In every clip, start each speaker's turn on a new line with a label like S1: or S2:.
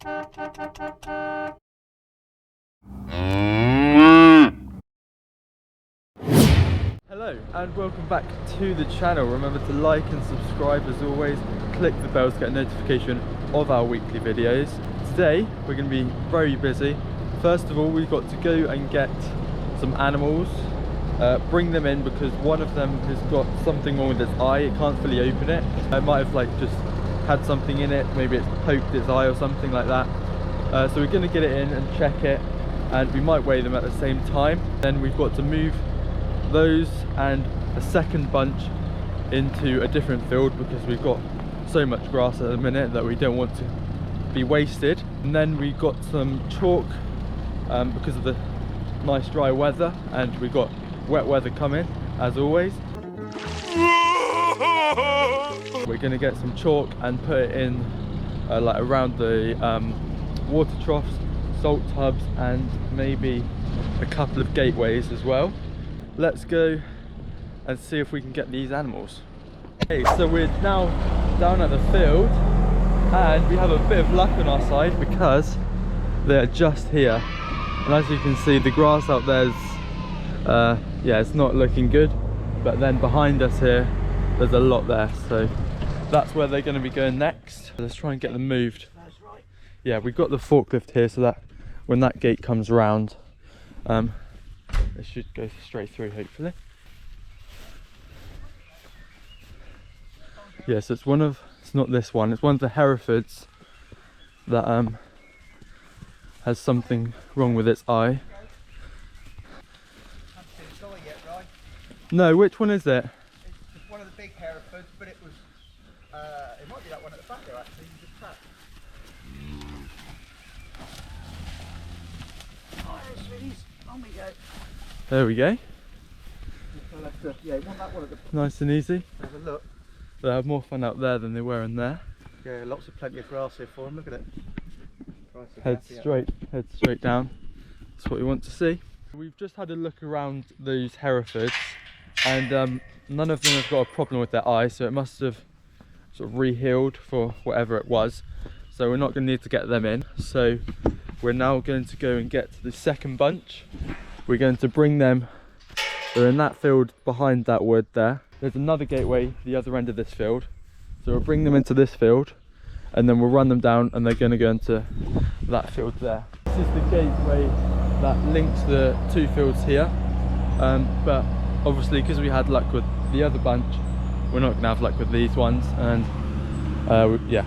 S1: Hello and welcome back to the channel. Remember to like and subscribe as always. Click the bell to get a notification of our weekly videos. Today we're going to be very busy. First of all, we've got to go and get some animals, bring them in because one of them has got something wrong with its eye. It can't fully open it. It might have like just had something in it, maybe it's poked its eye or something like that. So we're going to get it in and check it, and we might weigh them at the same time. Then we've got to move those and a second bunch into a different field because we've got so much grass at the minute that we don't want to be wasted. And then we got some chalk because of the nice dry weather, and we got wet weather coming as always. We're going to get some chalk and put it in like around the water troughs, salt tubs, and maybe a couple of gateways as well. Let's go and see if we can get these animals. Okay, so we're now down at the field and we have a bit of luck on our side because they're just here. And as you can see, the grass out there's, yeah, it's not looking good. But then behind us here, there's a lot there. So that's where they're going to be going next. Let's try and get them moved. Yeah, we've got the forklift here so that when that gate comes round, it should go straight through, hopefully. Yes, it's not this one, it's one of the Herefords that has something wrong with its eye. No, which one is it?
S2: It's one of the big Herefords, but it was, it might be that one at the back there actually, you just trapped. Oh, there's sweeties, on we go.
S1: There we go.
S2: Yeah, you want that one at the...
S1: Nice and easy.
S2: Have a look.
S1: They have more fun out there than they were in there.
S2: Yeah, plenty of grass here for them, look at it.
S1: Head straight down. That's what we want to see. We've just had a look around those Herefords and none of them have got a problem with their eye, so it must have sort of re-healed for whatever it was. So we're not going to need to get them in. So we're now going to go and get the second bunch. We're going to bring them, they're in that field behind that wood there. There's another gateway the other end of this field. So we'll bring them into this field and then we'll run them down and they're going to go into that field there. This is the gateway that links the two fields here. But obviously because we had luck with the other bunch, we're not going to have luck with these ones. And yeah,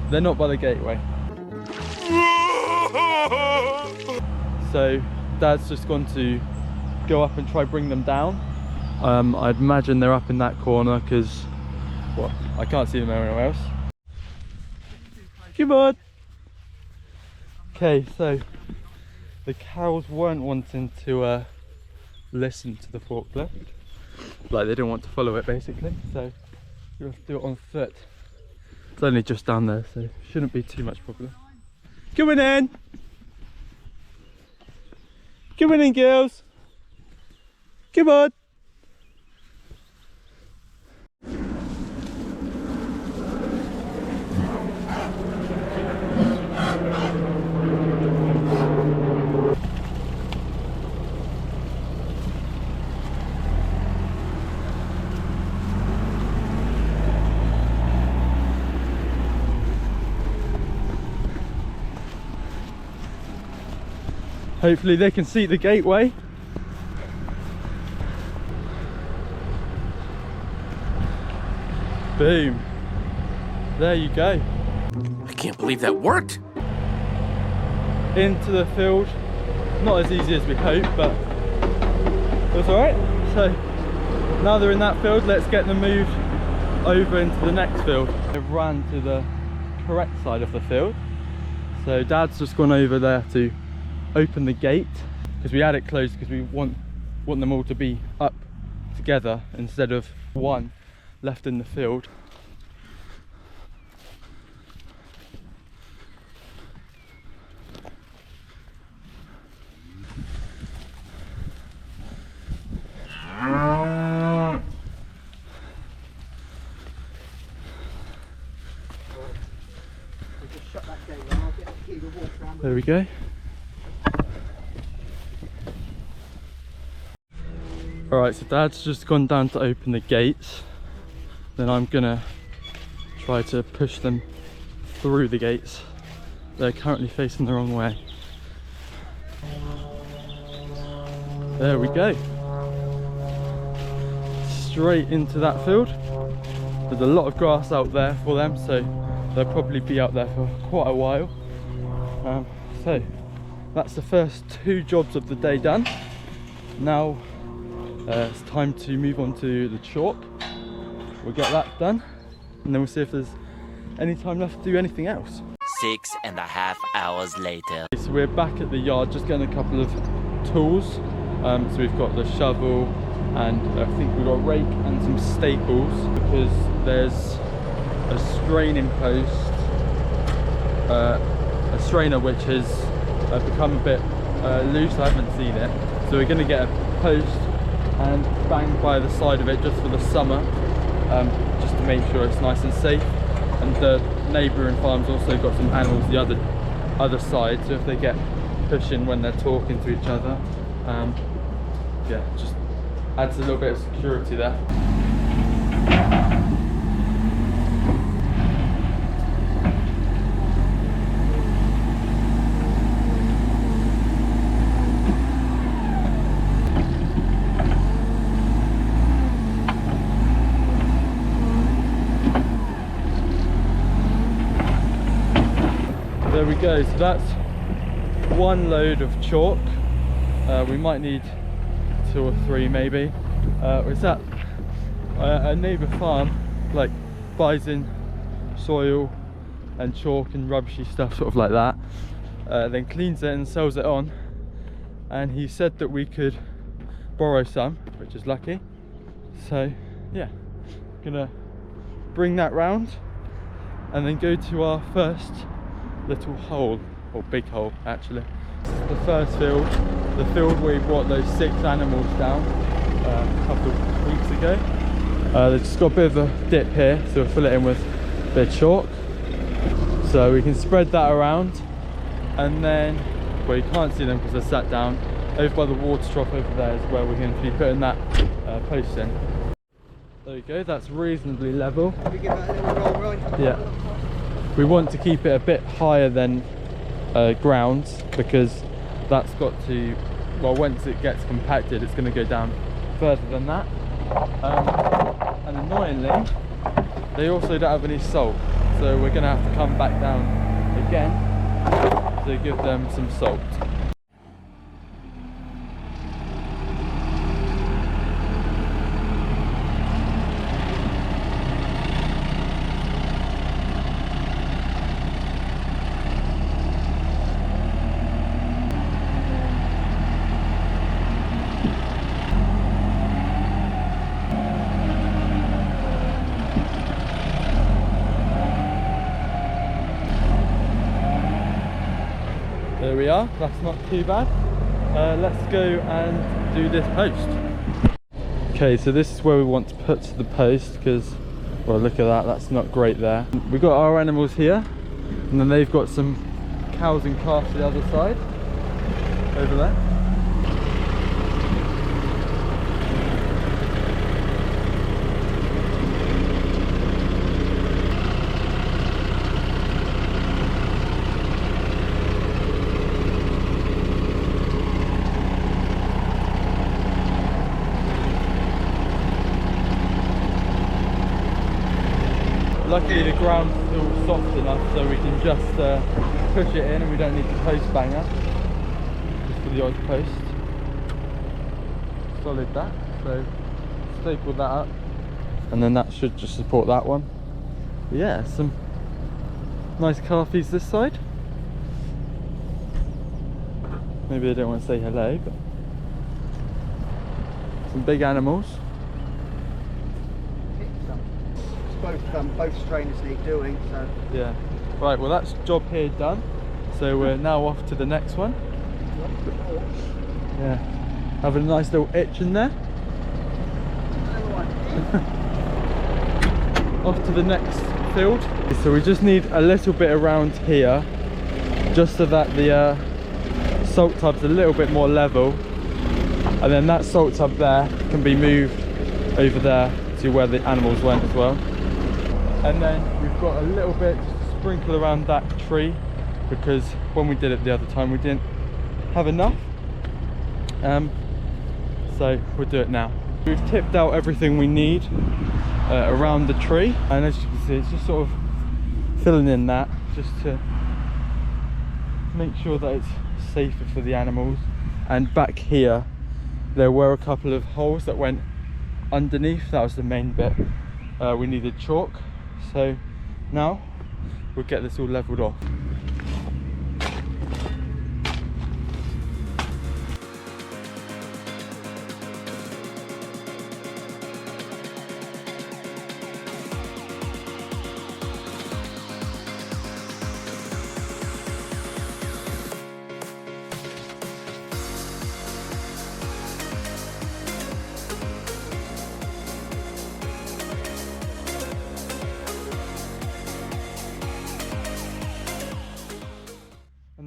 S1: they're not by the gateway. So Dad's just gone to go up and try bring them down. I'd imagine they're up in that corner because, well, I can't see them anywhere else. Come on! Okay, so the cows weren't wanting to listen to the forklift. Like, they didn't want to follow it basically, so you have to do it on foot. It's only just down there, so shouldn't be too much problem. Coming in! Coming in, girls! Come on! Hopefully they can see the gateway. Boom. There you go.
S3: I can't believe that worked.
S1: Into the field. Not as easy as we hoped, but it was alright. So now they're in that field, let's get them moved over into the next field. They've ran to the correct side of the field. So Dad's just gone over there to open the gate because we had it closed because we want them all to be up together instead of one left in the field.
S2: Just shut that gate and I'll get it.
S1: There we go. Alright, so Dad's just gone down to open the gates. Then I'm gonna try to push them through the gates. They're currently facing the wrong way. There we go. Straight into that field. There's a lot of grass out there for them, so they'll probably be out there for quite a while. So that's the first 2 jobs of the day done. Now it's time to move on to the chalk. We'll get that done, and then we'll see if there's any time left to do anything else.
S4: 6.5 hours later.
S1: So we're back at the yard, just getting a couple of tools. So we've got the shovel, and I think we've got a rake and some staples, because there's a straining post, a strainer which has become a bit loose. I haven't seen it, so we're going to get a post and bang by the side of it just for the summer, just to make sure it's nice and safe. And the neighbouring farm's also got some animals the other side, so if they get pushing when they're talking to each other, yeah, just adds a little bit of security there. There we go, so that's 1 load of chalk. We might need 2 or 3 maybe. It's at a neighbour farm, like buys in soil and chalk and rubbishy stuff, sort of like that, then cleans it and sells it on. And he said that we could borrow some, which is lucky. So yeah, gonna bring that round and then go to our first little hole, or big hole actually. The first field, the field where we brought those 6 animals down a couple of weeks ago. They've just got a bit of a dip here, so we'll fill it in with a bit of chalk. So we can spread that around, and then, well, you can't see them because they're sat down. Over by the water trough over there is where we're going to be putting that post in. There you go, that's reasonably level.
S2: Can we give that a little roll, right?
S1: Yeah. We want to keep it a bit higher than ground, because that's got to, well, once it gets compacted it's going to go down further than that. And annoyingly, they also don't have any salt, so we're going to have to come back down again to give them some salt. There we are, that's not too bad. Let's go and do this post. Okay, so this is where we want to put the post, because, well, look at that, that's not great there. We've got our animals here, and then they've got some cows and calves to the other side, over there. Luckily the ground's still soft enough so we can just push it in, and we don't need the post banger, just for the odd post. Solid that, so staple that up, and then that should just support that one. But yeah, some nice calfies this side. Maybe they don't want to say hello, but some big animals.
S2: Both strainers need doing, so
S1: yeah. Right, well that's job here done, so we're now off to the next one. Yeah, having a nice little itch in there. Off to the next field. So we just need a little bit around here just so that the salt tub's a little bit more level, and then that salt tub there can be moved over there to where the animals went as well. And then we've got a little bit sprinkled around that tree, because when we did it the other time we didn't have enough, so we'll do it now. We've tipped out everything we need around the tree, and as you can see, it's just sort of filling in that just to make sure that it's safer for the animals. And back here there were a couple of holes that went underneath. That was the main bit. We needed chalk, so now we'll get this all leveled off.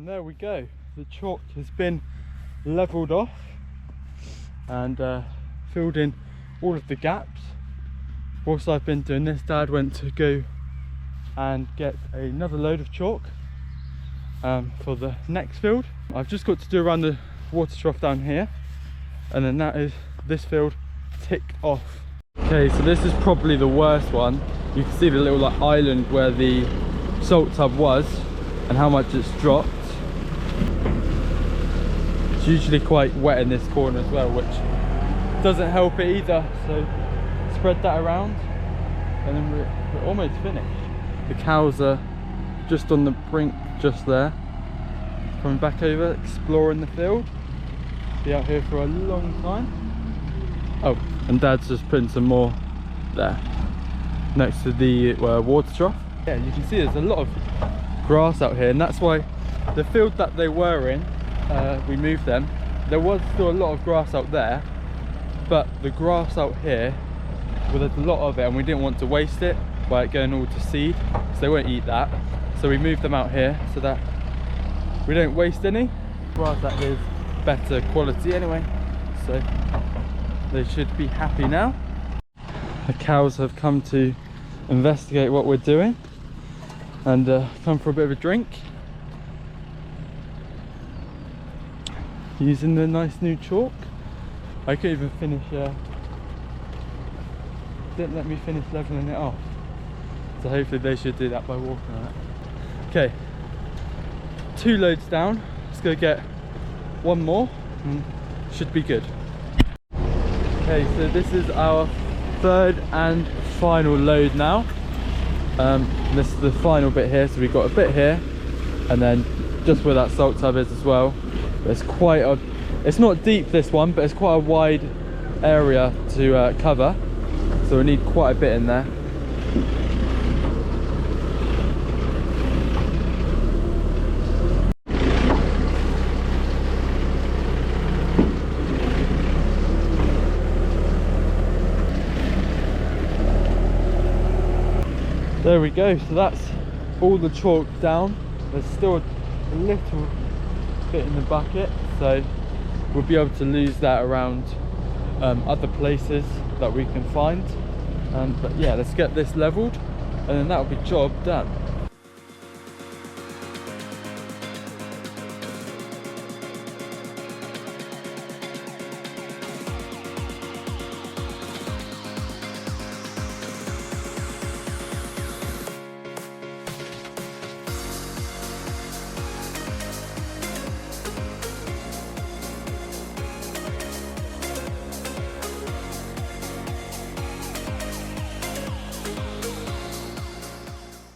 S1: There we go, the chalk has been levelled off and filled in all of the gaps. Whilst I've been doing this, Dad went to go and get another load of chalk for the next field. I've just got to do around the water trough down here, and then that is this field ticked off. Okay, so this is probably the worst one. You can see the little like island where the salt tub was and how much it's dropped. It's usually quite wet in this corner as well, which doesn't help it either, so spread that around and then we're almost finished. The cows are just on the brink just there, coming back over, exploring the field. Be out here for a long time. Oh, and Dad's just putting some more there next to the water trough. Yeah, you can see there's a lot of grass out here, and that's why the field that they were in, we moved them. There was still a lot of grass out there, but the grass out here, well, there's a lot of it and we didn't want to waste it by it going all to seed, so they won't eat that. So we moved them out here so that we don't waste any. Grass that is better quality anyway, so they should be happy now. The cows have come to investigate what we're doing and come for a bit of a drink, using the nice new chalk. I couldn't even finish, didn't let me finish leveling it off, so hopefully they should do that by walking on it. Okay, 2 loads down, let's go get one more and should be good. Okay, so this is our 3rd and final load now. This is the final bit here, so we've got a bit here and then just where that salt tub is as well. But it's quite a, it's not deep this one, but it's quite a wide area to cover, so we need quite a bit in there. There we go, so that's all the chalk down. There's still a little bit in the bucket, so we'll be able to lose that around other places that we can find. But yeah, let's get this leveled and then that'll be job done.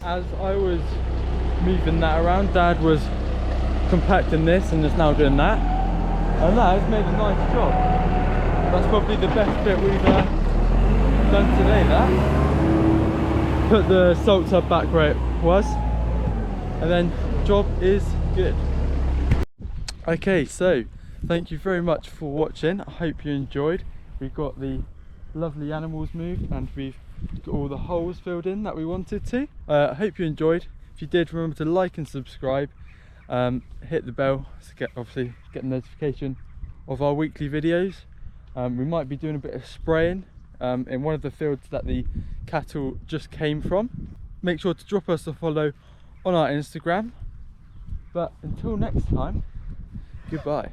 S1: As I was moving that around, Dad was compacting this and is now doing that, and that has made a nice job. That's probably the best bit we've done today. That put the salt tub back where it was, and then job is good. Okay, so thank you very much for watching. I hope you enjoyed. We've got the lovely animals moved and we've got all the holes filled in that we wanted to. I hope you enjoyed. If you did, remember to like and subscribe, hit the bell to obviously get a notification of our weekly videos. We might be doing a bit of spraying in one of the fields that the cattle just came from. Make sure to drop us a follow on our Instagram. But until next time, goodbye.